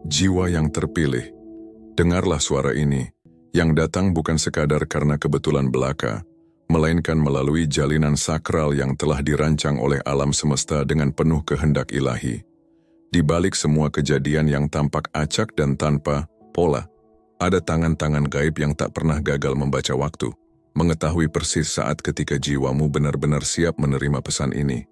Jiwa yang terpilih. Dengarlah suara ini, yang datang bukan sekadar karena kebetulan belaka, melainkan melalui jalinan sakral yang telah dirancang oleh alam semesta dengan penuh kehendak ilahi. Di balik semua kejadian yang tampak acak dan tanpa pola, ada tangan-tangan gaib yang tak pernah gagal membaca waktu, mengetahui persis saat ketika jiwamu benar-benar siap menerima pesan ini.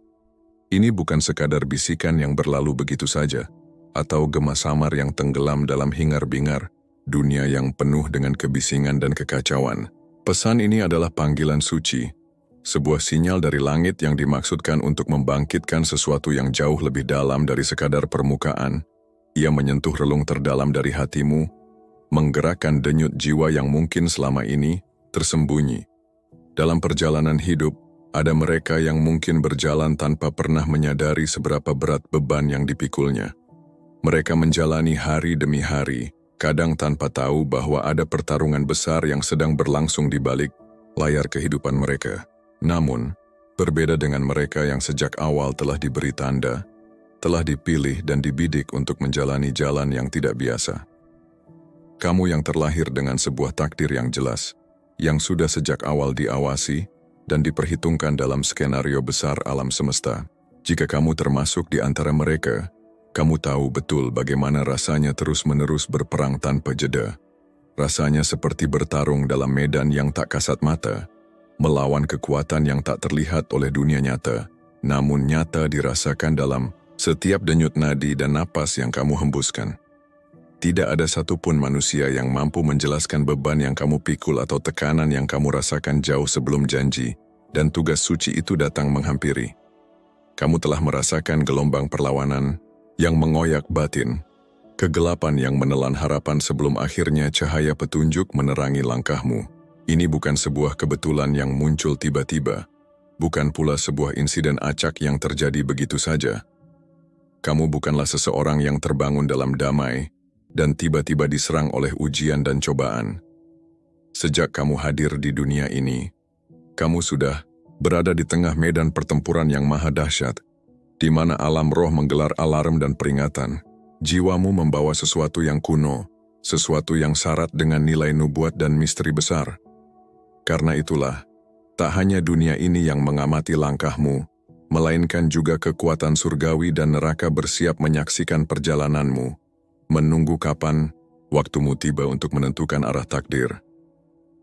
Ini bukan sekadar bisikan yang berlalu begitu saja, atau gema samar yang tenggelam dalam hingar-bingar, dunia yang penuh dengan kebisingan dan kekacauan. Pesan ini adalah panggilan suci, sebuah sinyal dari langit yang dimaksudkan untuk membangkitkan sesuatu yang jauh lebih dalam dari sekadar permukaan. Ia menyentuh relung terdalam dari hatimu, menggerakkan denyut jiwa yang mungkin selama ini tersembunyi. Dalam perjalanan hidup, ada mereka yang mungkin berjalan tanpa pernah menyadari seberapa berat beban yang dipikulnya. Mereka menjalani hari demi hari, kadang tanpa tahu bahwa ada pertarungan besar yang sedang berlangsung di balik layar kehidupan mereka. Namun, berbeda dengan mereka yang sejak awal telah diberi tanda, telah dipilih dan dibidik untuk menjalani jalan yang tidak biasa. Kamu yang terlahir dengan sebuah takdir yang jelas, yang sudah sejak awal diawasi dan diperhitungkan dalam skenario besar alam semesta. Jika kamu termasuk di antara mereka, kamu tahu betul bagaimana rasanya terus-menerus berperang tanpa jeda. Rasanya seperti bertarung dalam medan yang tak kasat mata, melawan kekuatan yang tak terlihat oleh dunia nyata, namun nyata dirasakan dalam setiap denyut nadi dan napas yang kamu hembuskan. Tidak ada satupun manusia yang mampu menjelaskan beban yang kamu pikul atau tekanan yang kamu rasakan jauh sebelum janji dan tugas suci itu datang menghampiri. Kamu telah merasakan gelombang perlawanan yang mengoyak batin, kegelapan yang menelan harapan sebelum akhirnya cahaya petunjuk menerangi langkahmu. Ini bukan sebuah kebetulan yang muncul tiba-tiba, bukan pula sebuah insiden acak yang terjadi begitu saja. Kamu bukanlah seseorang yang terbangun dalam damai dan tiba-tiba diserang oleh ujian dan cobaan. Sejak kamu hadir di dunia ini, kamu sudah berada di tengah medan pertempuran yang maha dahsyat, di mana alam roh menggelar alarm dan peringatan. Jiwamu membawa sesuatu yang kuno, sesuatu yang syarat dengan nilai nubuat dan misteri besar. Karena itulah, tak hanya dunia ini yang mengamati langkahmu, melainkan juga kekuatan surgawi dan neraka bersiap menyaksikan perjalananmu, menunggu kapan waktumu tiba untuk menentukan arah takdir.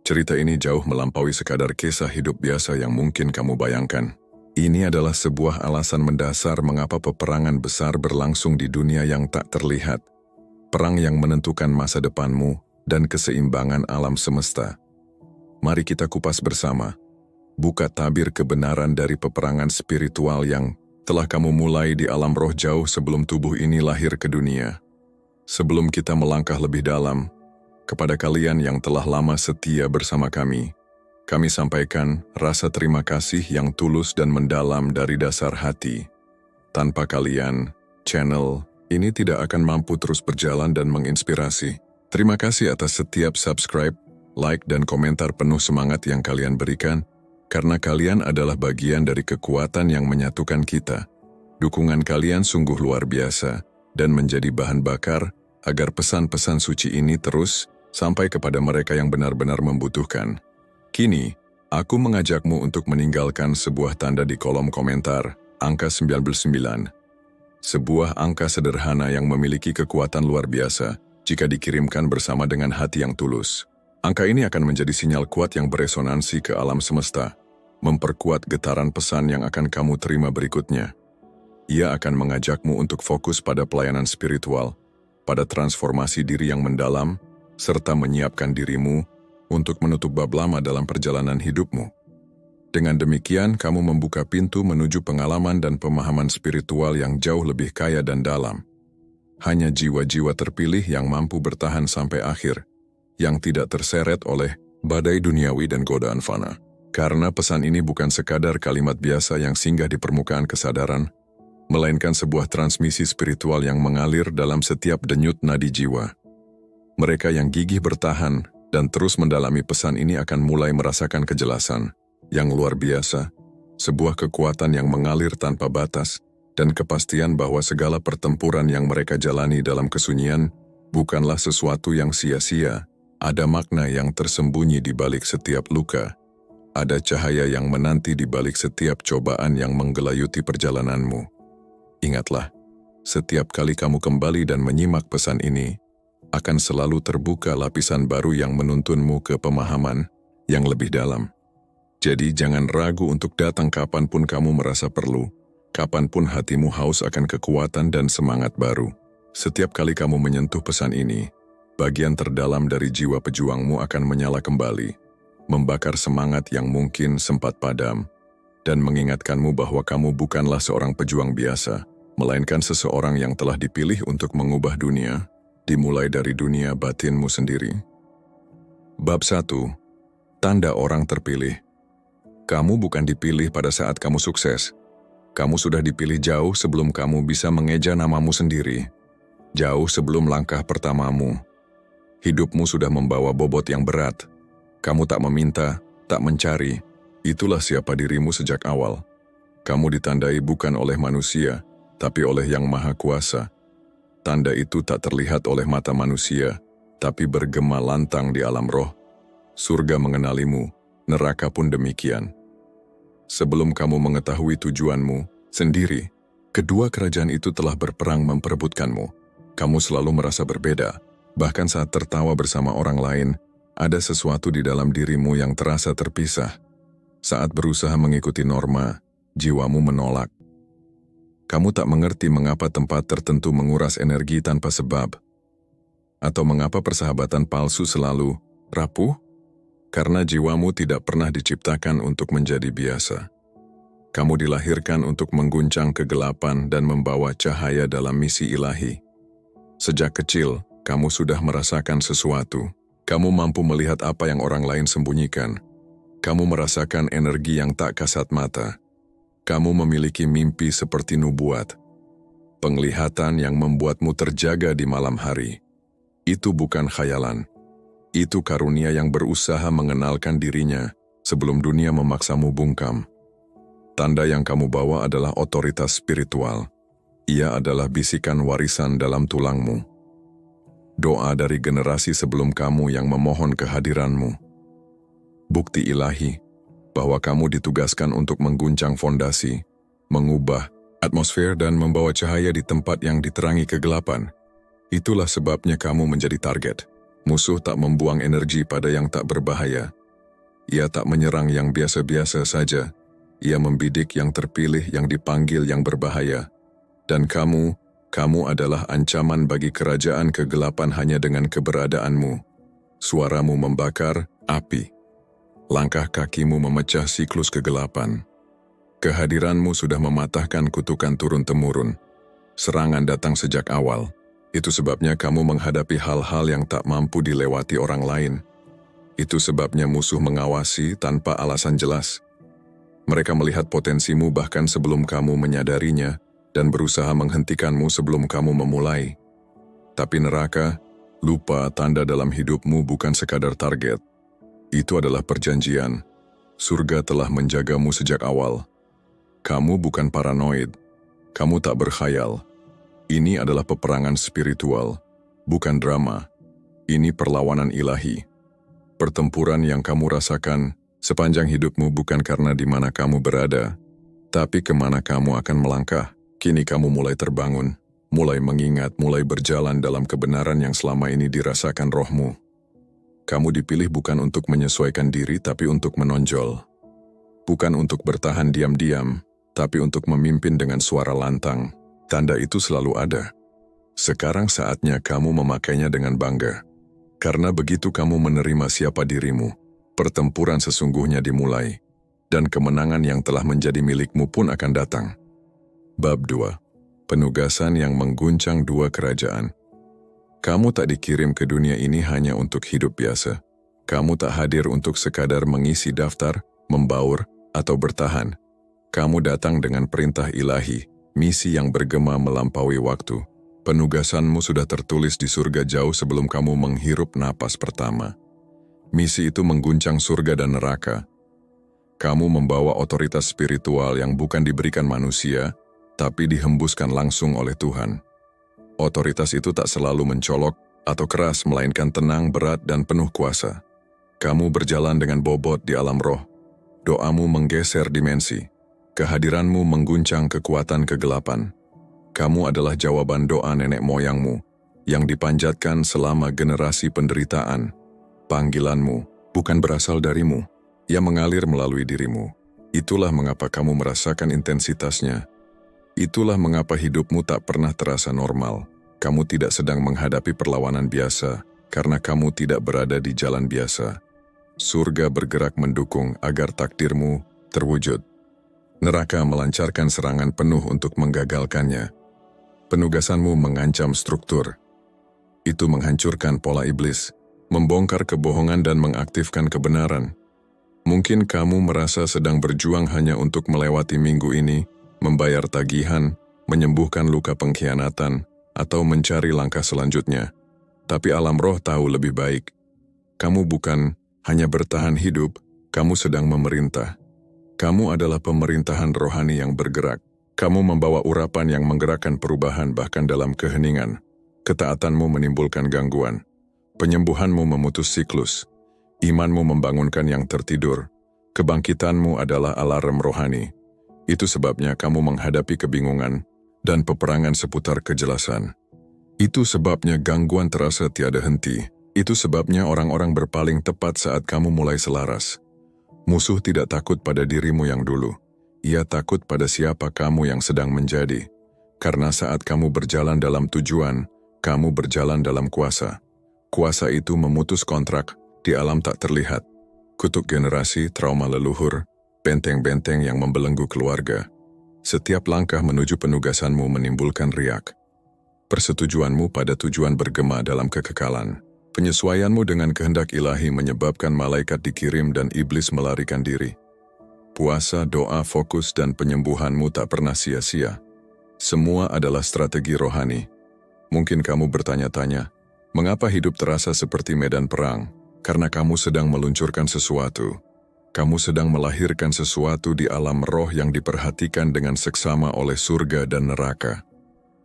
Cerita ini jauh melampaui sekadar kisah hidup biasa yang mungkin kamu bayangkan. Ini adalah sebuah alasan mendasar mengapa peperangan besar berlangsung di dunia yang tak terlihat. Perang yang menentukan masa depanmu dan keseimbangan alam semesta. Mari kita kupas bersama. Buka tabir kebenaran dari peperangan spiritual yang telah kamu mulai di alam roh jauh sebelum tubuh ini lahir ke dunia. Sebelum kita melangkah lebih dalam, kepada kalian yang telah lama setia bersama kami sampaikan rasa terima kasih yang tulus dan mendalam dari dasar hati. Tanpa kalian, channel ini tidak akan mampu terus berjalan dan menginspirasi. Terima kasih atas setiap subscribe, like, dan komentar penuh semangat yang kalian berikan, karena kalian adalah bagian dari kekuatan yang menyatukan kita. Dukungan kalian sungguh luar biasa dan menjadi bahan bakar agar pesan-pesan suci ini terus sampai kepada mereka yang benar-benar membutuhkan. Kini, aku mengajakmu untuk meninggalkan sebuah tanda di kolom komentar, angka 99. Sebuah angka sederhana yang memiliki kekuatan luar biasa jika dikirimkan bersama dengan hati yang tulus. Angka ini akan menjadi sinyal kuat yang beresonansi ke alam semesta, memperkuat getaran pesan yang akan kamu terima berikutnya. Ia akan mengajakmu untuk fokus pada pelayanan spiritual, pada transformasi diri yang mendalam, serta menyiapkan dirimu untuk menutup bab lama dalam perjalanan hidupmu. Dengan demikian, kamu membuka pintu menuju pengalaman dan pemahaman spiritual yang jauh lebih kaya dan dalam. Hanya jiwa-jiwa terpilih yang mampu bertahan sampai akhir, yang tidak terseret oleh badai duniawi dan godaan fana. Karena pesan ini bukan sekadar kalimat biasa yang singgah di permukaan kesadaran, melainkan sebuah transmisi spiritual yang mengalir dalam setiap denyut nadi jiwa. Mereka yang gigih bertahan dan terus mendalami pesan ini akan mulai merasakan kejelasan yang luar biasa, sebuah kekuatan yang mengalir tanpa batas, dan kepastian bahwa segala pertempuran yang mereka jalani dalam kesunyian bukanlah sesuatu yang sia-sia. Ada makna yang tersembunyi di balik setiap luka. Ada cahaya yang menanti di balik setiap cobaan yang menggelayuti perjalananmu. Ingatlah, setiap kali kamu kembali dan menyimak pesan ini, akan selalu terbuka lapisan baru yang menuntunmu ke pemahaman yang lebih dalam. Jadi jangan ragu untuk datang kapanpun kamu merasa perlu, kapanpun hatimu haus akan kekuatan dan semangat baru. Setiap kali kamu menyentuh pesan ini, bagian terdalam dari jiwa pejuangmu akan menyala kembali, membakar semangat yang mungkin sempat padam, dan mengingatkanmu bahwa kamu bukanlah seorang pejuang biasa, melainkan seseorang yang telah dipilih untuk mengubah dunia, dimulai dari dunia batinmu sendiri. Bab 1. Tanda orang terpilih. Kamu bukan dipilih pada saat kamu sukses. Kamu sudah dipilih jauh sebelum kamu bisa mengeja namamu sendiri. Jauh sebelum langkah pertamamu. Hidupmu sudah membawa bobot yang berat. Kamu tak meminta, tak mencari. Itulah siapa dirimu sejak awal. Kamu ditandai bukan oleh manusia, tapi oleh Yang Maha Kuasa. Tanda itu tak terlihat oleh mata manusia, tapi bergema lantang di alam roh. Surga mengenalimu, neraka pun demikian. Sebelum kamu mengetahui tujuanmu sendiri, kedua kerajaan itu telah berperang memperebutkanmu. Kamu selalu merasa berbeda. Bahkan saat tertawa bersama orang lain, ada sesuatu di dalam dirimu yang terasa terpisah. Saat berusaha mengikuti norma, jiwamu menolak. Kamu tak mengerti mengapa tempat tertentu menguras energi tanpa sebab. Atau mengapa persahabatan palsu selalu rapuh? Karena jiwamu tidak pernah diciptakan untuk menjadi biasa. Kamu dilahirkan untuk mengguncang kegelapan dan membawa cahaya dalam misi ilahi. Sejak kecil, kamu sudah merasakan sesuatu. Kamu mampu melihat apa yang orang lain sembunyikan. Kamu merasakan energi yang tak kasat mata. Kamu memiliki mimpi seperti nubuat. Penglihatan yang membuatmu terjaga di malam hari. Itu bukan khayalan. Itu karunia yang berusaha mengenalkan dirinya sebelum dunia memaksamu bungkam. Tanda yang kamu bawa adalah otoritas spiritual. Ia adalah bisikan warisan dalam tulangmu. Doa dari generasi sebelum kamu yang memohon kehadiranmu. Bukti ilahi bahwa kamu ditugaskan untuk mengguncang fondasi, mengubah atmosfer dan membawa cahaya di tempat yang diterangi kegelapan. Itulah sebabnya kamu menjadi target. Musuh tak membuang energi pada yang tak berbahaya. Ia tak menyerang yang biasa-biasa saja. Ia membidik yang terpilih, yang dipanggil, yang berbahaya. Dan kamu adalah ancaman bagi kerajaan kegelapan hanya dengan keberadaanmu. Suaramu membakar api. Langkah kakimu memecah siklus kegelapan. Kehadiranmu sudah mematahkan kutukan turun-temurun. Serangan datang sejak awal. Itu sebabnya kamu menghadapi hal-hal yang tak mampu dilewati orang lain. Itu sebabnya musuh mengawasi tanpa alasan jelas. Mereka melihat potensimu bahkan sebelum kamu menyadarinya, dan berusaha menghentikanmu sebelum kamu memulai. Tapi neraka, lupa tanda dalam hidupmu bukan sekadar target. Itu adalah perjanjian. Surga telah menjagamu sejak awal. Kamu bukan paranoid. Kamu tak berkhayal. Ini adalah peperangan spiritual, bukan drama. Ini perlawanan ilahi. Pertempuran yang kamu rasakan sepanjang hidupmu bukan karena di mana kamu berada, tapi kemana kamu akan melangkah. Kini kamu mulai terbangun, mulai mengingat, mulai berjalan dalam kebenaran yang selama ini dirasakan rohmu. Kamu dipilih bukan untuk menyesuaikan diri, tapi untuk menonjol. Bukan untuk bertahan diam-diam, tapi untuk memimpin dengan suara lantang. Tanda itu selalu ada. Sekarang saatnya kamu memakainya dengan bangga. Karena begitu kamu menerima siapa dirimu, pertempuran sesungguhnya dimulai, dan kemenangan yang telah menjadi milikmu pun akan datang. Bab 2. Penugasan yang mengguncang dua kerajaan. Kamu tak dikirim ke dunia ini hanya untuk hidup biasa. Kamu tak hadir untuk sekadar mengisi daftar, membaur, atau bertahan. Kamu datang dengan perintah ilahi, misi yang bergema melampaui waktu. Penugasanmu sudah tertulis di surga jauh sebelum kamu menghirup napas pertama. Misi itu mengguncang surga dan neraka. Kamu membawa otoritas spiritual yang bukan diberikan manusia, tapi dihembuskan langsung oleh Tuhan. Otoritas itu tak selalu mencolok, atau keras, melainkan tenang, berat, dan penuh kuasa. Kamu berjalan dengan bobot di alam roh. Doamu menggeser dimensi. Kehadiranmu mengguncang kekuatan kegelapan. Kamu adalah jawaban doa nenek moyangmu yang dipanjatkan selama generasi penderitaan. Panggilanmu bukan berasal darimu, ia mengalir melalui dirimu. Itulah mengapa kamu merasakan intensitasnya. Itulah mengapa hidupmu tak pernah terasa normal. Kamu tidak sedang menghadapi perlawanan biasa, karena kamu tidak berada di jalan biasa. Surga bergerak mendukung agar takdirmu terwujud. Neraka melancarkan serangan penuh untuk menggagalkannya. Penugasanmu mengancam struktur. Itu menghancurkan pola iblis, membongkar kebohongan dan mengaktifkan kebenaran. Mungkin kamu merasa sedang berjuang hanya untuk melewati minggu ini, membayar tagihan, menyembuhkan luka pengkhianatan, atau mencari langkah selanjutnya. Tapi alam roh tahu lebih baik. Kamu bukan hanya bertahan hidup, kamu sedang memerintah. Kamu adalah pemerintahan rohani yang bergerak. Kamu membawa urapan yang menggerakkan perubahan bahkan dalam keheningan. Ketaatanmu menimbulkan gangguan. Penyembuhanmu memutus siklus. Imanmu membangunkan yang tertidur. Kebangkitanmu adalah alarm rohani. Itu sebabnya kamu menghadapi kebingungan dan peperangan seputar kejelasan. Itu sebabnya gangguan terasa tiada henti. Itu sebabnya orang-orang berpaling tepat saat kamu mulai selaras. Musuh tidak takut pada dirimu yang dulu. Ia takut pada siapa kamu yang sedang menjadi. Karena saat kamu berjalan dalam tujuan, kamu berjalan dalam kuasa. Kuasa itu memutus kontrak di alam tak terlihat. Kutuk generasi, trauma leluhur, benteng-benteng yang membelenggu keluarga. Setiap langkah menuju penugasanmu menimbulkan riak. Persetujuanmu pada tujuan bergema dalam kekekalan. Penyesuaianmu dengan kehendak ilahi menyebabkan malaikat dikirim dan iblis melarikan diri. Puasa, doa, fokus, dan penyembuhanmu tak pernah sia-sia. Semua adalah strategi rohani. Mungkin kamu bertanya-tanya, mengapa hidup terasa seperti medan perang? Karena kamu sedang meluncurkan sesuatu. Kamu sedang melahirkan sesuatu di alam roh yang diperhatikan dengan seksama oleh surga dan neraka.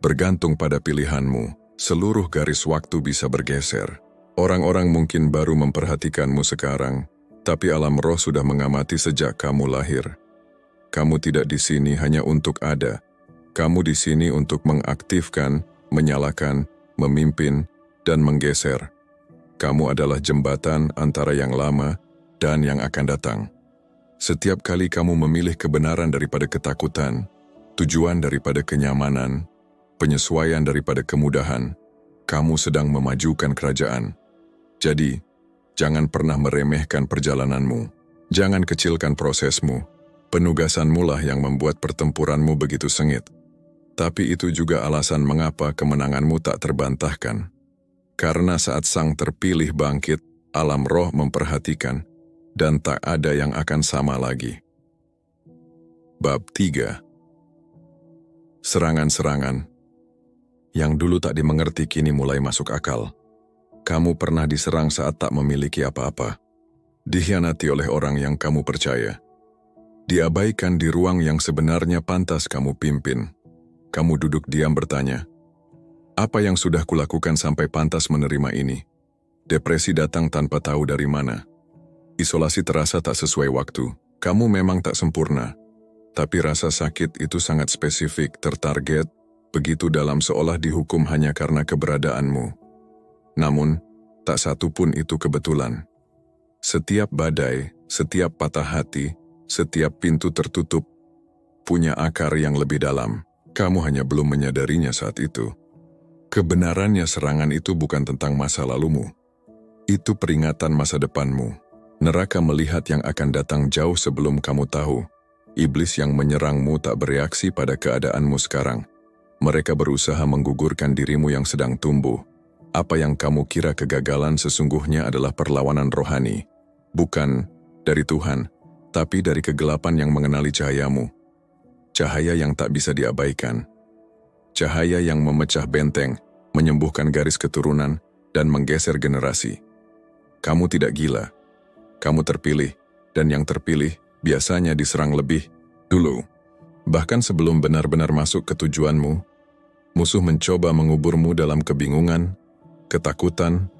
Bergantung pada pilihanmu, seluruh garis waktu bisa bergeser. Orang-orang mungkin baru memperhatikanmu sekarang, tapi alam roh sudah mengamati sejak kamu lahir. Kamu tidak di sini hanya untuk ada. Kamu di sini untuk mengaktifkan, menyalakan, memimpin, dan menggeser. Kamu adalah jembatan antara yang lama dan yang akan datang. Setiap kali kamu memilih kebenaran daripada ketakutan, tujuan daripada kenyamanan, penyesuaian daripada kemudahan, kamu sedang memajukan kerajaan. Jadi, jangan pernah meremehkan perjalananmu. Jangan kecilkan prosesmu. Penugasanmu lah yang membuat pertempuranmu begitu sengit. Tapi itu juga alasan mengapa kemenanganmu tak terbantahkan. Karena saat sang terpilih bangkit, alam roh memperhatikan, dan tak ada yang akan sama lagi. Bab 3. Serangan-serangan. Yang dulu tak dimengerti kini mulai masuk akal. Kamu pernah diserang saat tak memiliki apa-apa. Dikhianati oleh orang yang kamu percaya. Diabaikan di ruang yang sebenarnya pantas kamu pimpin. Kamu duduk diam bertanya, apa yang sudah kulakukan sampai pantas menerima ini? Depresi datang tanpa tahu dari mana. Isolasi terasa tak sesuai waktu. Kamu memang tak sempurna. Tapi rasa sakit itu sangat spesifik, tertarget, begitu dalam seolah dihukum hanya karena keberadaanmu. Namun, tak satu pun itu kebetulan. Setiap badai, setiap patah hati, setiap pintu tertutup, punya akar yang lebih dalam. Kamu hanya belum menyadarinya saat itu. Kebenarannya serangan itu bukan tentang masa lalumu. Itu peringatan masa depanmu. Neraka melihat yang akan datang jauh sebelum kamu tahu. Iblis yang menyerangmu tak bereaksi pada keadaanmu sekarang. Mereka berusaha menggugurkan dirimu yang sedang tumbuh. Apa yang kamu kira kegagalan sesungguhnya adalah perlawanan rohani. Bukan dari Tuhan, tapi dari kegelapan yang mengenali cahayamu. Cahaya yang tak bisa diabaikan. Cahaya yang memecah benteng, menyembuhkan garis keturunan, dan menggeser generasi. Kamu tidak gila. Kamu terpilih, dan yang terpilih biasanya diserang lebih dulu. Bahkan sebelum benar-benar masuk ke tujuanmu, musuh mencoba menguburmu dalam kebingungan, ketakutan,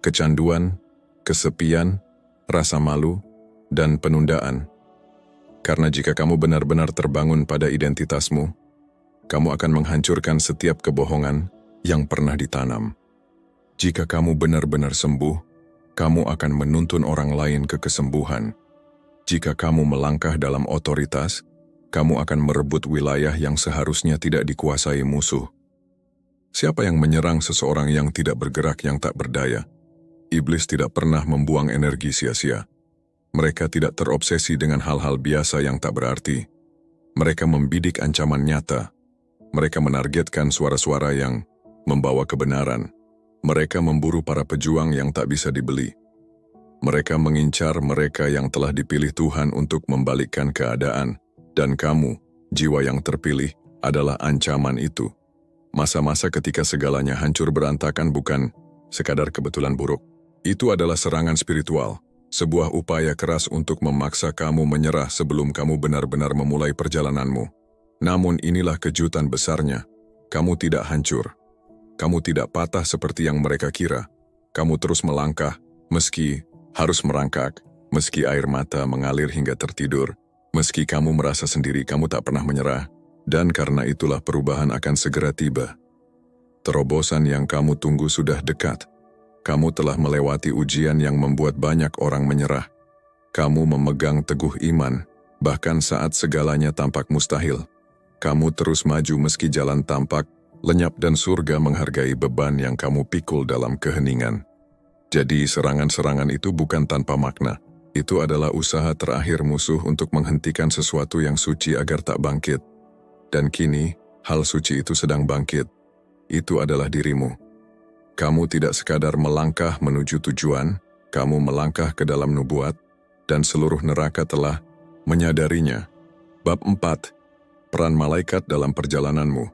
kecanduan, kesepian, rasa malu, dan penundaan. Karena jika kamu benar-benar terbangun pada identitasmu, kamu akan menghancurkan setiap kebohongan yang pernah ditanam. Jika kamu benar-benar sembuh, kamu akan menuntun orang lain ke kesembuhan. Jika kamu melangkah dalam otoritas, kamu akan merebut wilayah yang seharusnya tidak dikuasai musuh. Siapa yang menyerang seseorang yang tidak bergerak, yang tak berdaya? Iblis tidak pernah membuang energi sia-sia. Mereka tidak terobsesi dengan hal-hal biasa yang tak berarti. Mereka membidik ancaman nyata. Mereka menargetkan suara-suara yang membawa kebenaran. Mereka memburu para pejuang yang tak bisa dibeli. Mereka mengincar mereka yang telah dipilih Tuhan untuk membalikkan keadaan. Dan kamu, jiwa yang terpilih, adalah ancaman itu. Masa-masa ketika segalanya hancur berantakan bukan sekadar kebetulan buruk. Itu adalah serangan spiritual, sebuah upaya keras untuk memaksa kamu menyerah sebelum kamu benar-benar memulai perjalananmu. Namun inilah kejutan besarnya, kamu tidak hancur. Kamu tidak patah seperti yang mereka kira. Kamu terus melangkah, meski harus merangkak, meski air mata mengalir hingga tertidur, meski kamu merasa sendiri, kamu tak pernah menyerah. Dan karena itulah perubahan akan segera tiba. Terobosan yang kamu tunggu sudah dekat. Kamu telah melewati ujian yang membuat banyak orang menyerah. Kamu memegang teguh iman, bahkan saat segalanya tampak mustahil. Kamu terus maju meski jalan tampak lenyap dan surga menghargai beban yang kamu pikul dalam keheningan. Jadi serangan-serangan itu bukan tanpa makna. Itu adalah usaha terakhir musuh untuk menghentikan sesuatu yang suci agar tak bangkit. Dan kini, hal suci itu sedang bangkit. Itu adalah dirimu. Kamu tidak sekadar melangkah menuju tujuan, kamu melangkah ke dalam nubuat, dan seluruh neraka telah menyadarinya. Bab 4. Peran malaikat dalam perjalananmu.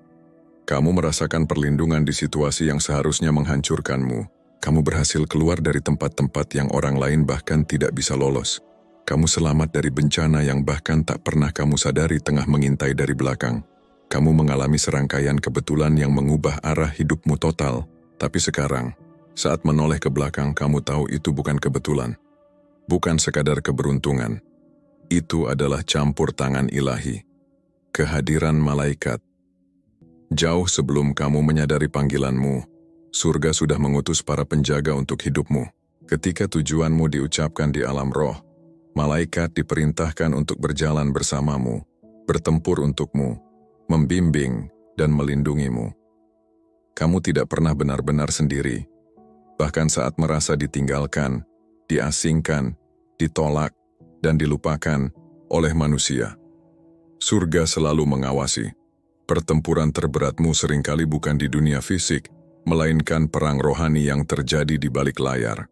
Kamu merasakan perlindungan di situasi yang seharusnya menghancurkanmu. Kamu berhasil keluar dari tempat-tempat yang orang lain bahkan tidak bisa lolos. Kamu selamat dari bencana yang bahkan tak pernah kamu sadari tengah mengintai dari belakang. Kamu mengalami serangkaian kebetulan yang mengubah arah hidupmu total. Tapi sekarang, saat menoleh ke belakang, kamu tahu itu bukan kebetulan. Bukan sekadar keberuntungan. Itu adalah campur tangan ilahi. Kehadiran malaikat. Jauh sebelum kamu menyadari panggilanmu, surga sudah mengutus para penjaga untuk hidupmu. Ketika tujuanmu diucapkan di alam roh, malaikat diperintahkan untuk berjalan bersamamu, bertempur untukmu, membimbing dan melindungimu. Kamu tidak pernah benar-benar sendiri. Bahkan saat merasa ditinggalkan, diasingkan, ditolak, dan dilupakan oleh manusia, surga selalu mengawasi. Pertempuran terberatmu seringkali bukan di dunia fisik, melainkan perang rohani yang terjadi di balik layar.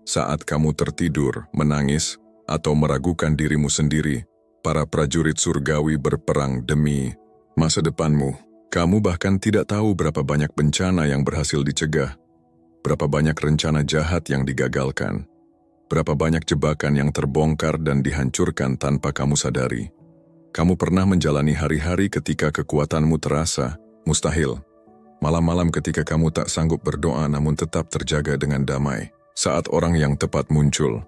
Saat kamu tertidur, menangis, atau meragukan dirimu sendiri, para prajurit surgawi berperang demi masa depanmu. Kamu bahkan tidak tahu berapa banyak bencana yang berhasil dicegah, berapa banyak rencana jahat yang digagalkan, berapa banyak jebakan yang terbongkar dan dihancurkan tanpa kamu sadari. Kamu pernah menjalani hari-hari ketika kekuatanmu terasa mustahil. Malam-malam ketika kamu tak sanggup berdoa namun tetap terjaga dengan damai. Saat orang yang tepat muncul,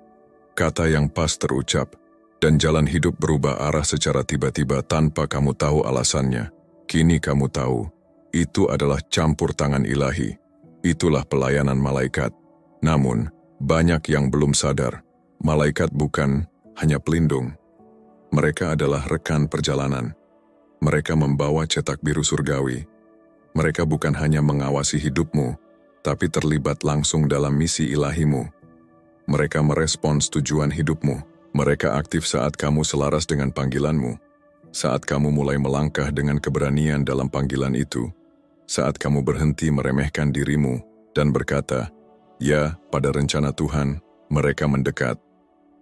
kata yang pas terucap, dan jalan hidup berubah arah secara tiba-tiba tanpa kamu tahu alasannya. Kini kamu tahu, itu adalah campur tangan ilahi. Itulah pelayanan malaikat. Namun, banyak yang belum sadar, malaikat bukan hanya pelindung. Mereka adalah rekan perjalanan. Mereka membawa cetak biru surgawi. Mereka bukan hanya mengawasi hidupmu, tapi terlibat langsung dalam misi ilahimu. Mereka merespons tujuan hidupmu. Mereka aktif saat kamu selaras dengan panggilanmu. Saat kamu mulai melangkah dengan keberanian dalam panggilan itu. Saat kamu berhenti meremehkan dirimu dan berkata, "Ya, pada rencana Tuhan, mereka mendekat."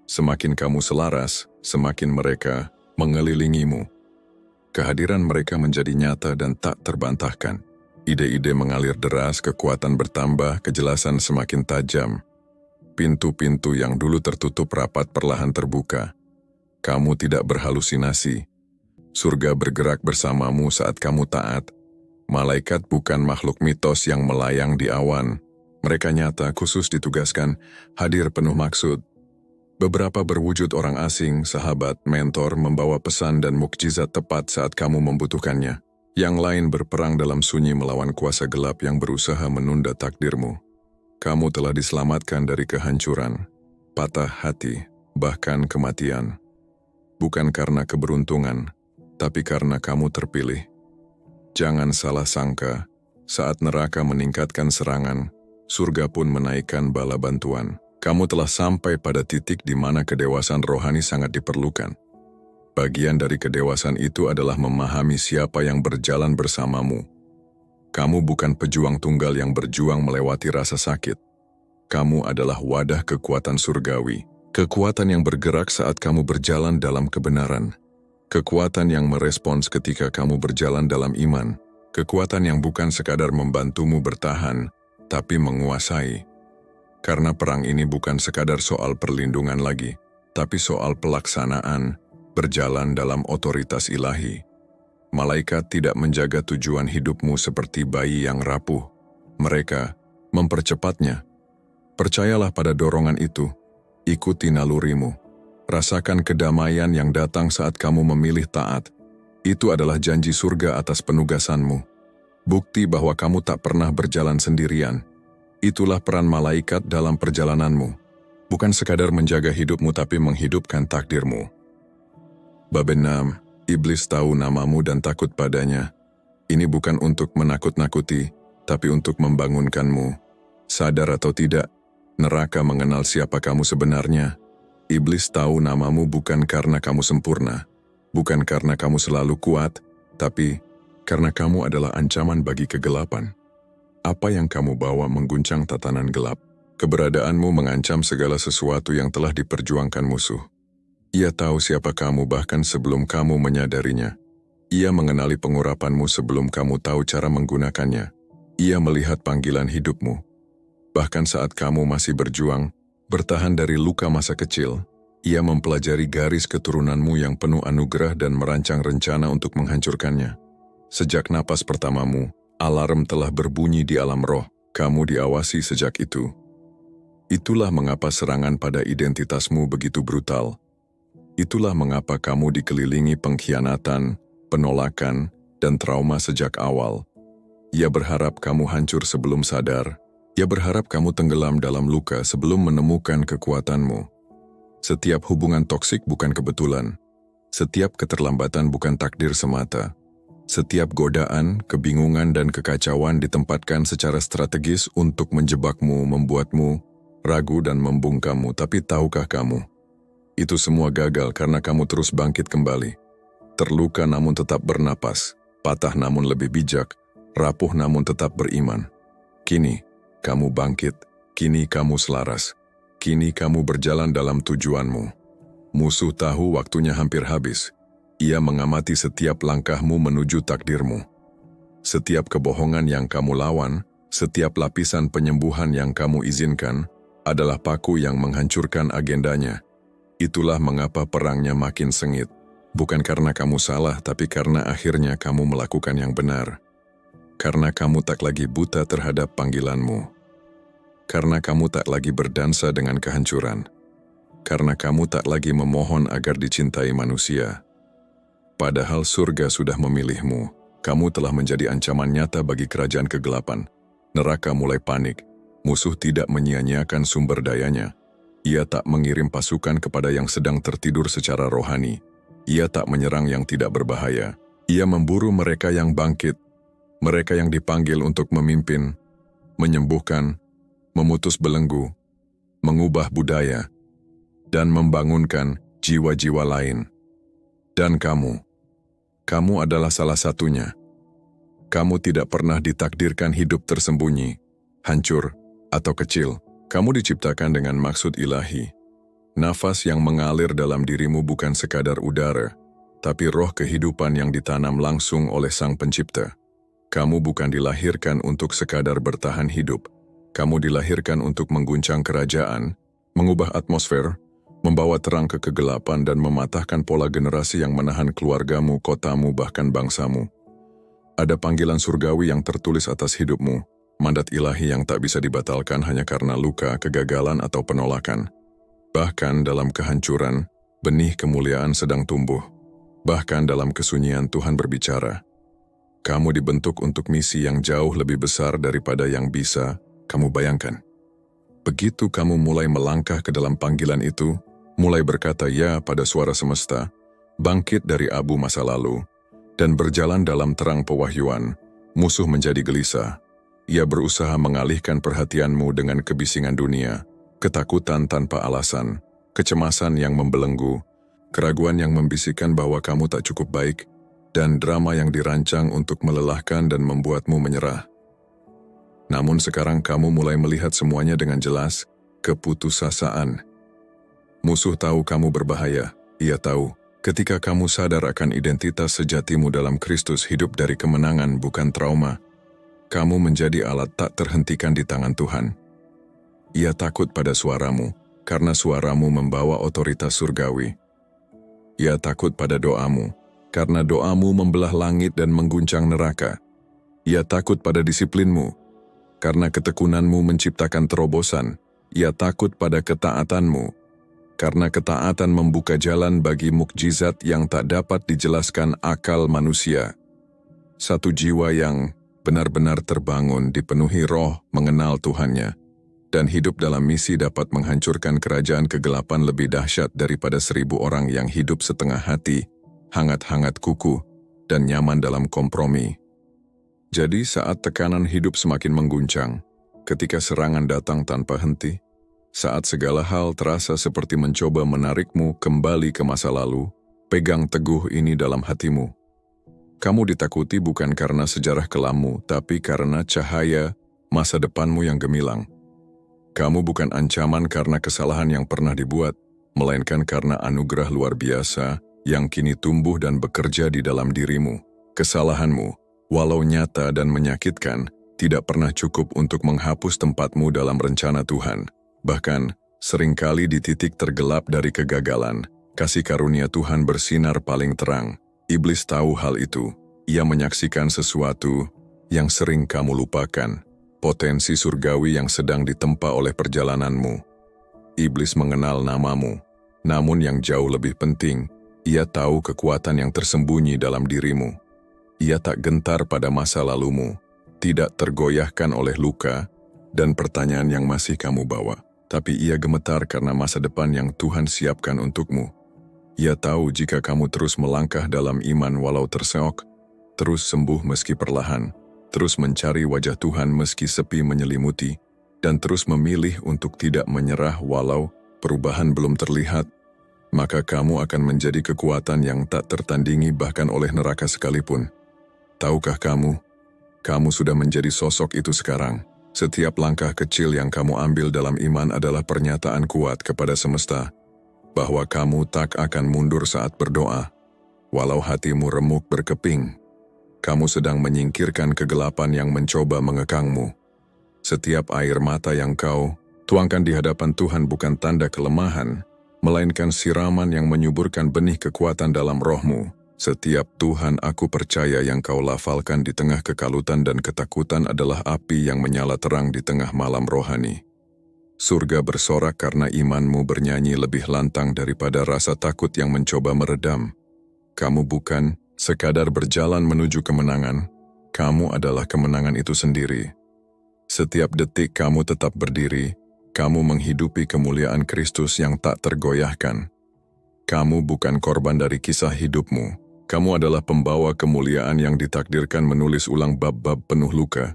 Semakin kamu selaras, semakin mereka mengelilingimu. Kehadiran mereka menjadi nyata dan tak terbantahkan. Ide-ide mengalir deras, kekuatan bertambah, kejelasan semakin tajam. Pintu-pintu yang dulu tertutup rapat perlahan terbuka. Kamu tidak berhalusinasi. Surga bergerak bersamamu saat kamu taat. Malaikat bukan makhluk mitos yang melayang di awan. Mereka nyata, khusus ditugaskan, hadir penuh maksud. Beberapa berwujud orang asing, sahabat, mentor, membawa pesan dan mukjizat tepat saat kamu membutuhkannya. Yang lain berperang dalam sunyi melawan kuasa gelap yang berusaha menunda takdirmu. Kamu telah diselamatkan dari kehancuran, patah hati, bahkan kematian. Bukan karena keberuntungan, tapi karena kamu terpilih. Jangan salah sangka, saat neraka meningkatkan serangan, surga pun menaikkan bala bantuan. Kamu telah sampai pada titik di mana kedewasaan rohani sangat diperlukan. Bagian dari kedewasaan itu adalah memahami siapa yang berjalan bersamamu. Kamu bukan pejuang tunggal yang berjuang melewati rasa sakit. Kamu adalah wadah kekuatan surgawi. Kekuatan yang bergerak saat kamu berjalan dalam kebenaran. Kekuatan yang merespons ketika kamu berjalan dalam iman. Kekuatan yang bukan sekadar membantumu bertahan, tapi menguasai. Karena perang ini bukan sekadar soal perlindungan lagi, tapi soal pelaksanaan, berjalan dalam otoritas ilahi. Malaikat tidak menjaga tujuan hidupmu seperti bayi yang rapuh. Mereka mempercepatnya. Percayalah pada dorongan itu. Ikuti nalurimu. Rasakan kedamaian yang datang saat kamu memilih taat. Itu adalah janji surga atas penugasanmu. Bukti bahwa kamu tak pernah berjalan sendirian. Itulah peran malaikat dalam perjalananmu. Bukan sekadar menjaga hidupmu tapi menghidupkan takdirmu. Bab 6. Iblis tahu namamu dan takut padanya. Ini bukan untuk menakut-nakuti, tapi untuk membangunkanmu. Sadar atau tidak, neraka mengenal siapa kamu sebenarnya. Iblis tahu namamu bukan karena kamu sempurna, bukan karena kamu selalu kuat, tapi karena kamu adalah ancaman bagi kegelapan. Apa yang kamu bawa mengguncang tatanan gelap. Keberadaanmu mengancam segala sesuatu yang telah diperjuangkan musuh. Ia tahu siapa kamu bahkan sebelum kamu menyadarinya. Ia mengenali pengurapanmu sebelum kamu tahu cara menggunakannya. Ia melihat panggilan hidupmu. Bahkan saat kamu masih berjuang, bertahan dari luka masa kecil, ia mempelajari garis keturunanmu yang penuh anugerah dan merancang rencana untuk menghancurkannya. Sejak napas pertamamu, alarm telah berbunyi di alam roh. Kamu diawasi sejak itu. Itulah mengapa serangan pada identitasmu begitu brutal. Itulah mengapa kamu dikelilingi pengkhianatan, penolakan, dan trauma sejak awal. Ia berharap kamu hancur sebelum sadar. Ia berharap kamu tenggelam dalam luka sebelum menemukan kekuatanmu. Setiap hubungan toksik bukan kebetulan. Setiap keterlambatan bukan takdir semata. Setiap godaan, kebingungan, dan kekacauan ditempatkan secara strategis untuk menjebakmu, membuatmu ragu dan membungkammu. Tapi tahukah kamu? Itu semua gagal karena kamu terus bangkit kembali. Terluka namun tetap bernapas, patah namun lebih bijak, rapuh namun tetap beriman. Kini, kamu bangkit. Kini kamu selaras. Kini kamu berjalan dalam tujuanmu. Musuh tahu waktunya hampir habis. Ia mengamati setiap langkahmu menuju takdirmu. Setiap kebohongan yang kamu lawan, setiap lapisan penyembuhan yang kamu izinkan, adalah paku yang menghancurkan agendanya. Itulah mengapa perangnya makin sengit. Bukan karena kamu salah, tapi karena akhirnya kamu melakukan yang benar. Karena kamu tak lagi buta terhadap panggilanmu. Karena kamu tak lagi berdansa dengan kehancuran. Karena kamu tak lagi memohon agar dicintai manusia. Padahal surga sudah memilihmu, kamu telah menjadi ancaman nyata bagi kerajaan kegelapan. Neraka mulai panik, musuh tidak menyia-nyiakan sumber dayanya. Ia tak mengirim pasukan kepada yang sedang tertidur secara rohani. Ia tak menyerang yang tidak berbahaya. Ia memburu mereka yang bangkit, mereka yang dipanggil untuk memimpin, menyembuhkan, memutus belenggu, mengubah budaya, dan membangunkan jiwa-jiwa lain. Dan kamu adalah salah satunya. Kamu tidak pernah ditakdirkan hidup tersembunyi, hancur, atau kecil. Kamu diciptakan dengan maksud ilahi. Nafas yang mengalir dalam dirimu bukan sekadar udara, tapi roh kehidupan yang ditanam langsung oleh Sang Pencipta. Kamu bukan dilahirkan untuk sekadar bertahan hidup. Kamu dilahirkan untuk mengguncang kerajaan, mengubah atmosfer, membawa terang ke kegelapan dan mematahkan pola generasi yang menahan keluargamu, kotamu, bahkan bangsamu. Ada panggilan surgawi yang tertulis atas hidupmu, mandat ilahi yang tak bisa dibatalkan hanya karena luka, kegagalan, atau penolakan. Bahkan dalam kehancuran, benih kemuliaan sedang tumbuh. Bahkan dalam kesunyian Tuhan berbicara. Kamu dibentuk untuk misi yang jauh lebih besar daripada yang bisa kamu bayangkan. Begitu kamu mulai melangkah ke dalam panggilan itu, mulai berkata ya pada suara semesta, bangkit dari abu masa lalu, dan berjalan dalam terang pewahyuan, musuh menjadi gelisah. Ia berusaha mengalihkan perhatianmu dengan kebisingan dunia, ketakutan tanpa alasan, kecemasan yang membelenggu, keraguan yang membisikkan bahwa kamu tak cukup baik, dan drama yang dirancang untuk melelahkan dan membuatmu menyerah. Namun sekarang kamu mulai melihat semuanya dengan jelas, keputusasaan. Musuh tahu kamu berbahaya, ia tahu. Ketika kamu sadar akan identitas sejatimu dalam Kristus hidup dari kemenangan bukan trauma, kamu menjadi alat tak terhentikan di tangan Tuhan. Ia takut pada suaramu, karena suaramu membawa otoritas surgawi. Ia takut pada doamu, karena doamu membelah langit dan mengguncang neraka. Ia takut pada disiplinmu, karena ketekunanmu menciptakan terobosan. Ia takut pada ketaatanmu, karena ketaatan membuka jalan bagi mukjizat yang tak dapat dijelaskan akal manusia. Satu jiwa yang benar-benar terbangun, dipenuhi roh, mengenal Tuhannya, dan hidup dalam misi dapat menghancurkan kerajaan kegelapan lebih dahsyat daripada 1000 orang yang hidup setengah hati, hangat-hangat kuku, dan nyaman dalam kompromi. Jadi saat tekanan hidup semakin mengguncang, ketika serangan datang tanpa henti, saat segala hal terasa seperti mencoba menarikmu kembali ke masa lalu, pegang teguh ini dalam hatimu. Kamu ditakuti bukan karena sejarah kelammu, tapi karena cahaya masa depanmu yang gemilang. Kamu bukan ancaman karena kesalahan yang pernah dibuat, melainkan karena anugerah luar biasa yang kini tumbuh dan bekerja di dalam dirimu. Kesalahanmu, walau nyata dan menyakitkan, tidak pernah cukup untuk menghapus tempatmu dalam rencana Tuhan. Bahkan, seringkali di titik tergelap dari kegagalan, kasih karunia Tuhan bersinar paling terang. Iblis tahu hal itu. Ia menyaksikan sesuatu yang sering kamu lupakan, potensi surgawi yang sedang ditempa oleh perjalananmu. Iblis mengenal namamu, namun yang jauh lebih penting, ia tahu kekuatan yang tersembunyi dalam dirimu. Ia tak gentar pada masa lalumu, tidak tergoyahkan oleh luka dan pertanyaan yang masih kamu bawa. Tapi ia gemetar karena masa depan yang Tuhan siapkan untukmu. Ia tahu jika kamu terus melangkah dalam iman walau terseok, terus sembuh meski perlahan, terus mencari wajah Tuhan meski sepi menyelimuti, dan terus memilih untuk tidak menyerah walau perubahan belum terlihat, maka kamu akan menjadi kekuatan yang tak tertandingi bahkan oleh neraka sekalipun. Tahukah kamu sudah menjadi sosok itu sekarang. Setiap langkah kecil yang kamu ambil dalam iman adalah pernyataan kuat kepada semesta, bahwa kamu tak akan mundur saat berdoa. Walau hatimu remuk berkeping, kamu sedang menyingkirkan kegelapan yang mencoba mengekangmu. Setiap air mata yang kau tuangkan di hadapan Tuhan bukan tanda kelemahan, melainkan siraman yang menyuburkan benih kekuatan dalam rohmu. Setiap Tuhan aku percaya yang kau lafalkan di tengah kekalutan dan ketakutan adalah api yang menyala terang di tengah malam rohani. Surga bersorak karena imanmu bernyanyi lebih lantang daripada rasa takut yang mencoba meredam. Kamu bukan sekadar berjalan menuju kemenangan, kamu adalah kemenangan itu sendiri. Setiap detik kamu tetap berdiri, kamu menghidupi kemuliaan Kristus yang tak tergoyahkan. Kamu bukan korban dari kisah hidupmu. Kamu adalah pembawa kemuliaan yang ditakdirkan menulis ulang bab-bab penuh luka.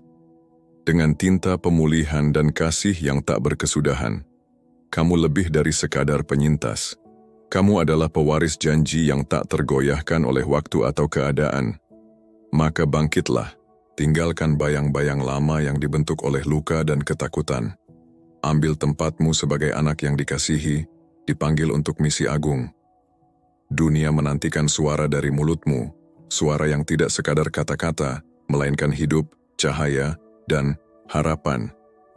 Dengan tinta pemulihan dan kasih yang tak berkesudahan. Kamu lebih dari sekadar penyintas. Kamu adalah pewaris janji yang tak tergoyahkan oleh waktu atau keadaan. Maka bangkitlah, tinggalkan bayang-bayang lama yang dibentuk oleh luka dan ketakutan. Ambil tempatmu sebagai anak yang dikasihi, dipanggil untuk misi agung. Dunia menantikan suara dari mulutmu, suara yang tidak sekadar kata-kata, melainkan hidup, cahaya, dan harapan.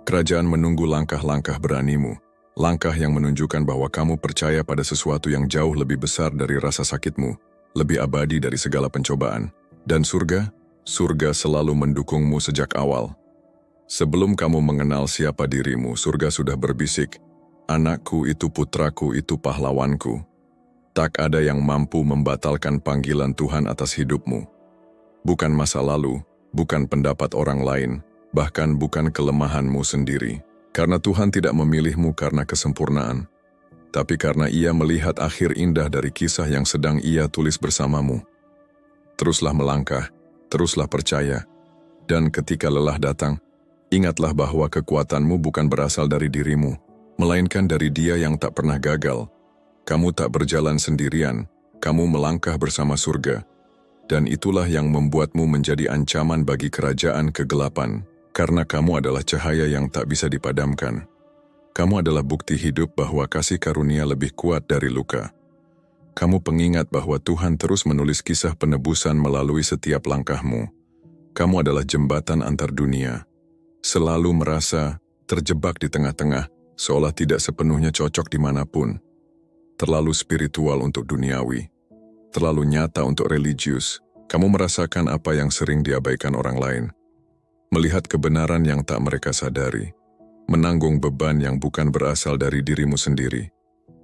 Kerajaan menunggu langkah-langkah beranimu, langkah yang menunjukkan bahwa kamu percaya pada sesuatu yang jauh lebih besar dari rasa sakitmu, lebih abadi dari segala pencobaan. Dan surga selalu mendukungmu sejak awal. Sebelum kamu mengenal siapa dirimu, surga sudah berbisik, "Anakku itu putraku, itu pahlawanku." Tak ada yang mampu membatalkan panggilan Tuhan atas hidupmu. Bukan masa lalu, bukan pendapat orang lain, bahkan bukan kelemahanmu sendiri. Karena Tuhan tidak memilihmu karena kesempurnaan, tapi karena Ia melihat akhir indah dari kisah yang sedang Ia tulis bersamamu. Teruslah melangkah, teruslah percaya, dan ketika lelah datang, ingatlah bahwa kekuatanmu bukan berasal dari dirimu, melainkan dari Dia yang tak pernah gagal. Kamu tak berjalan sendirian, kamu melangkah bersama surga. Dan itulah yang membuatmu menjadi ancaman bagi kerajaan kegelapan, karena kamu adalah cahaya yang tak bisa dipadamkan. Kamu adalah bukti hidup bahwa kasih karunia lebih kuat dari luka. Kamu pengingat bahwa Tuhan terus menulis kisah penebusan melalui setiap langkahmu. Kamu adalah jembatan antar dunia. Selalu merasa terjebak di tengah-tengah, seolah tidak sepenuhnya cocok dimanapun. Terlalu spiritual untuk duniawi, terlalu nyata untuk religius. Kamu merasakan apa yang sering diabaikan orang lain. Melihat kebenaran yang tak mereka sadari. Menanggung beban yang bukan berasal dari dirimu sendiri.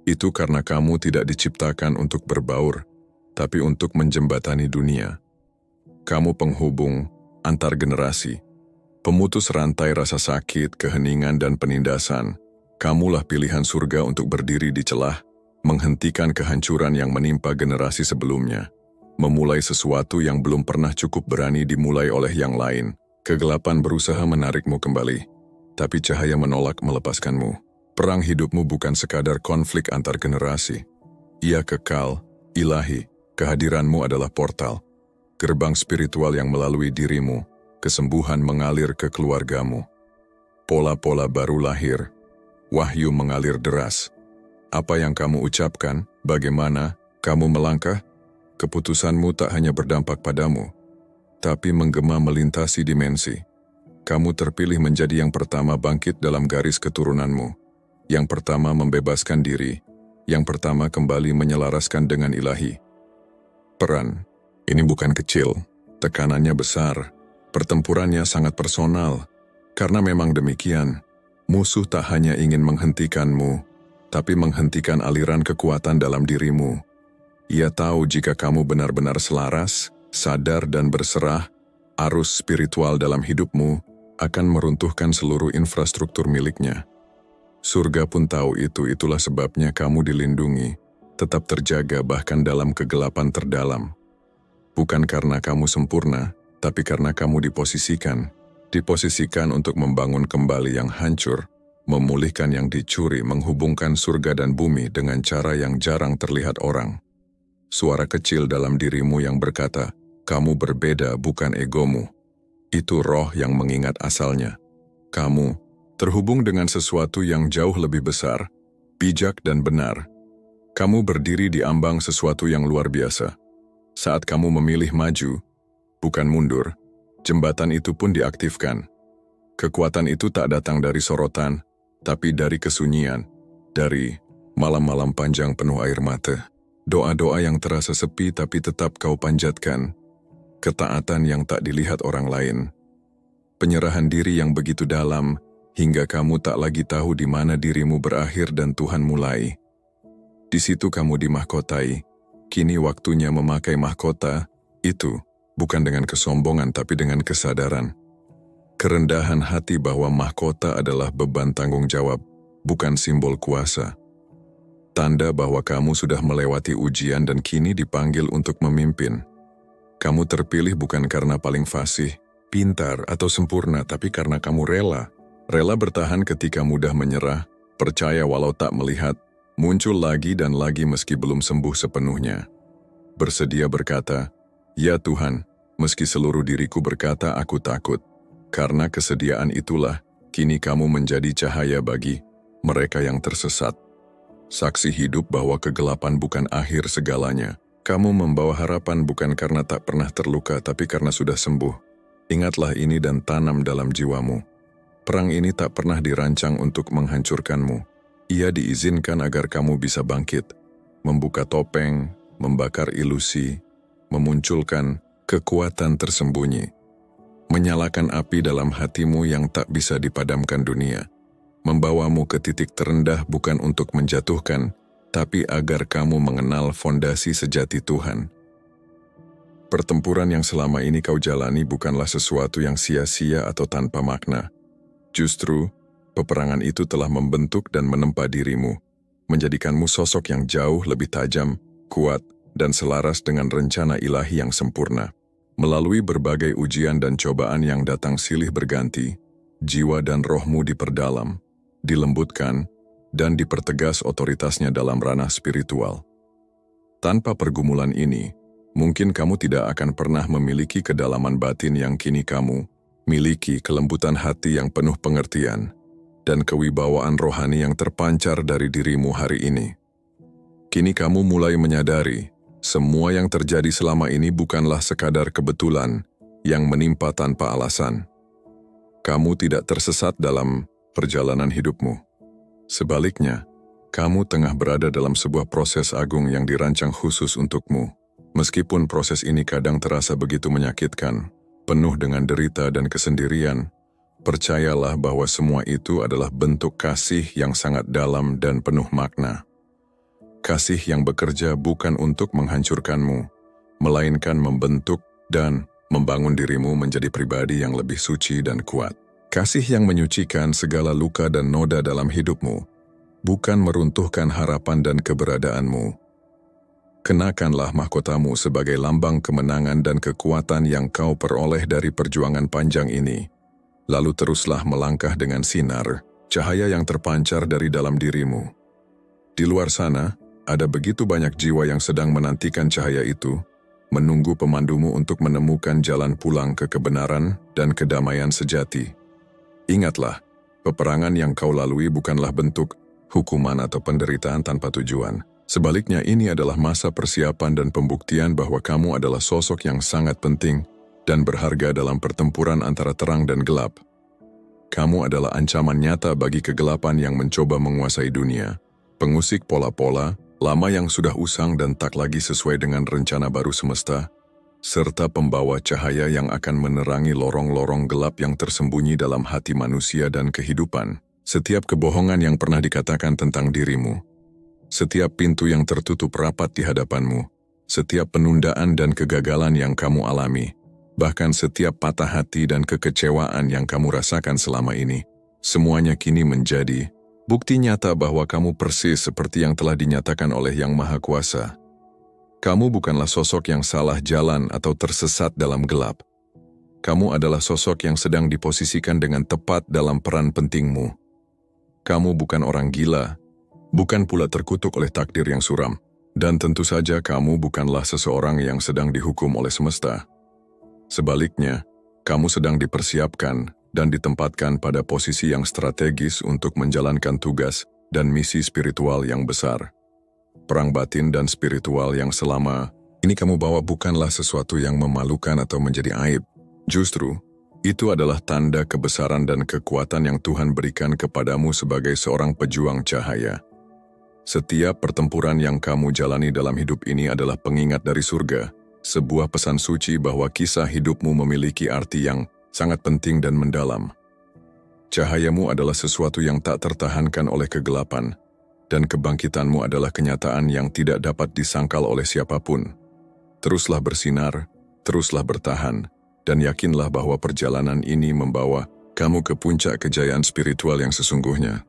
Itu karena kamu tidak diciptakan untuk berbaur, tapi untuk menjembatani dunia. Kamu penghubung antar generasi. Pemutus rantai rasa sakit, keheningan, dan penindasan. Kamulah pilihan surga untuk berdiri di celah, menghentikan kehancuran yang menimpa generasi sebelumnya, memulai sesuatu yang belum pernah cukup berani dimulai oleh yang lain. Kegelapan berusaha menarikmu kembali, tapi cahaya menolak melepaskanmu. Perang hidupmu bukan sekadar konflik antar generasi. Ia kekal, ilahi. Kehadiranmu adalah portal, gerbang spiritual yang melalui dirimu, kesembuhan mengalir ke keluargamu. Pola-pola baru lahir, wahyu mengalir deras. Apa yang kamu ucapkan, bagaimana kamu melangkah, keputusanmu tak hanya berdampak padamu, tapi menggema melintasi dimensi. Kamu terpilih menjadi yang pertama bangkit dalam garis keturunanmu, yang pertama membebaskan diri, yang pertama kembali menyelaraskan dengan ilahi. Peran ini bukan kecil, tekanannya besar, pertempurannya sangat personal, karena memang demikian, musuh tak hanya ingin menghentikanmu, tapi menghentikan aliran kekuatan dalam dirimu. Ia tahu jika kamu benar-benar selaras, sadar dan berserah, arus spiritual dalam hidupmu akan meruntuhkan seluruh infrastruktur miliknya. Surga pun tahu itu, itulah sebabnya kamu dilindungi, tetap terjaga bahkan dalam kegelapan terdalam. Bukan karena kamu sempurna, tapi karena kamu diposisikan untuk membangun kembali yang hancur, memulihkan yang dicuri, menghubungkan surga dan bumi dengan cara yang jarang terlihat orang. Suara kecil dalam dirimu yang berkata, kamu berbeda bukan egomu. Itu roh yang mengingat asalnya. Kamu terhubung dengan sesuatu yang jauh lebih besar, bijak dan benar. Kamu berdiri di ambang sesuatu yang luar biasa. Saat kamu memilih maju, bukan mundur, jembatan itu pun diaktifkan. Kekuatan itu tak datang dari sorotan, tapi dari kesunyian, dari malam-malam panjang penuh air mata. Doa-doa yang terasa sepi tapi tetap kau panjatkan. Ketaatan yang tak dilihat orang lain. Penyerahan diri yang begitu dalam, hingga kamu tak lagi tahu di mana dirimu berakhir dan Tuhan mulai. Di situ kamu dimahkotai. Kini waktunya memakai mahkota, itu bukan dengan kesombongan tapi dengan kesadaran. Kerendahan hati bahwa mahkota adalah beban tanggung jawab, bukan simbol kuasa. Tanda bahwa kamu sudah melewati ujian dan kini dipanggil untuk memimpin. Kamu terpilih bukan karena paling fasih, pintar, atau sempurna, tapi karena kamu rela. Rela bertahan ketika mudah menyerah, percaya walau tak melihat, muncul lagi dan lagi meski belum sembuh sepenuhnya. Bersedia berkata, "Ya Tuhan, meski seluruh diriku berkata aku takut." Karena kesediaan itulah, kini kamu menjadi cahaya bagi mereka yang tersesat. Saksi hidup bahwa kegelapan bukan akhir segalanya. Kamu membawa harapan bukan karena tak pernah terluka, tapi karena sudah sembuh. Ingatlah ini dan tanam dalam jiwamu. Perang ini tak pernah dirancang untuk menghancurkanmu. Ia diizinkan agar kamu bisa bangkit, membuka topeng, membakar ilusi, memunculkan kekuatan tersembunyi. menyalakan api dalam hatimu yang tak bisa dipadamkan dunia, membawamu ke titik terendah bukan untuk menjatuhkan, tapi agar kamu mengenal fondasi sejati Tuhan. Pertempuran yang selama ini kau jalani bukanlah sesuatu yang sia-sia atau tanpa makna. Justru, peperangan itu telah membentuk dan menempa dirimu, menjadikanmu sosok yang jauh lebih tajam, kuat, dan selaras dengan rencana ilahi yang sempurna. Melalui berbagai ujian dan cobaan yang datang silih berganti, jiwa dan rohmu diperdalam, dilembutkan, dan dipertegas otoritasnya dalam ranah spiritual. Tanpa pergumulan ini, mungkin kamu tidak akan pernah memiliki kedalaman batin yang kini kamu miliki, kelembutan hati yang penuh pengertian, dan kewibawaan rohani yang terpancar dari dirimu hari ini. Kini kamu mulai menyadari, semua yang terjadi selama ini bukanlah sekadar kebetulan yang menimpa tanpa alasan. Kamu tidak tersesat dalam perjalanan hidupmu. Sebaliknya, kamu tengah berada dalam sebuah proses agung yang dirancang khusus untukmu. Meskipun proses ini kadang terasa begitu menyakitkan, penuh dengan derita dan kesendirian, percayalah bahwa semua itu adalah bentuk kasih yang sangat dalam dan penuh makna. Kasih yang bekerja bukan untuk menghancurkanmu, melainkan membentuk dan membangun dirimu menjadi pribadi yang lebih suci dan kuat. Kasih yang menyucikan segala luka dan noda dalam hidupmu, bukan meruntuhkan harapan dan keberadaanmu. Kenakanlah mahkotamu sebagai lambang kemenangan dan kekuatan yang kau peroleh dari perjuangan panjang ini. Lalu teruslah melangkah dengan sinar, cahaya yang terpancar dari dalam dirimu. Di luar sana, ada begitu banyak jiwa yang sedang menantikan cahaya itu, menunggu pemandumu untuk menemukan jalan pulang ke kebenaran dan kedamaian sejati. Ingatlah, peperangan yang kau lalui bukanlah bentuk hukuman atau penderitaan tanpa tujuan. Sebaliknya, ini adalah masa persiapan dan pembuktian bahwa kamu adalah sosok yang sangat penting dan berharga dalam pertempuran antara terang dan gelap. Kamu adalah ancaman nyata bagi kegelapan yang mencoba menguasai dunia, pengusik pola-pola lama yang sudah usang dan tak lagi sesuai dengan rencana baru semesta, serta pembawa cahaya yang akan menerangi lorong-lorong gelap yang tersembunyi dalam hati manusia dan kehidupan. Setiap kebohongan yang pernah dikatakan tentang dirimu, setiap pintu yang tertutup rapat di hadapanmu, setiap penundaan dan kegagalan yang kamu alami, bahkan setiap patah hati dan kekecewaan yang kamu rasakan selama ini, semuanya kini menjadi bukti nyata bahwa kamu persis seperti yang telah dinyatakan oleh Yang Maha Kuasa. Kamu bukanlah sosok yang salah jalan atau tersesat dalam gelap. Kamu adalah sosok yang sedang diposisikan dengan tepat dalam peran pentingmu. Kamu bukan orang gila, bukan pula terkutuk oleh takdir yang suram. Dan tentu saja kamu bukanlah seseorang yang sedang dihukum oleh semesta. Sebaliknya, kamu sedang dipersiapkan dan ditempatkan pada posisi yang strategis untuk menjalankan tugas dan misi spiritual yang besar. Perang batin dan spiritual yang selama ini kamu bawa bukanlah sesuatu yang memalukan atau menjadi aib. Justru, itu adalah tanda kebesaran dan kekuatan yang Tuhan berikan kepadamu sebagai seorang pejuang cahaya. Setiap pertempuran yang kamu jalani dalam hidup ini adalah pengingat dari surga, sebuah pesan suci bahwa kisah hidupmu memiliki arti yang sangat penting dan mendalam. Cahayamu adalah sesuatu yang tak tertahankan oleh kegelapan, dan kebangkitanmu adalah kenyataan yang tidak dapat disangkal oleh siapapun. Teruslah bersinar, teruslah bertahan, dan yakinlah bahwa perjalanan ini membawa kamu ke puncak kejayaan spiritual yang sesungguhnya.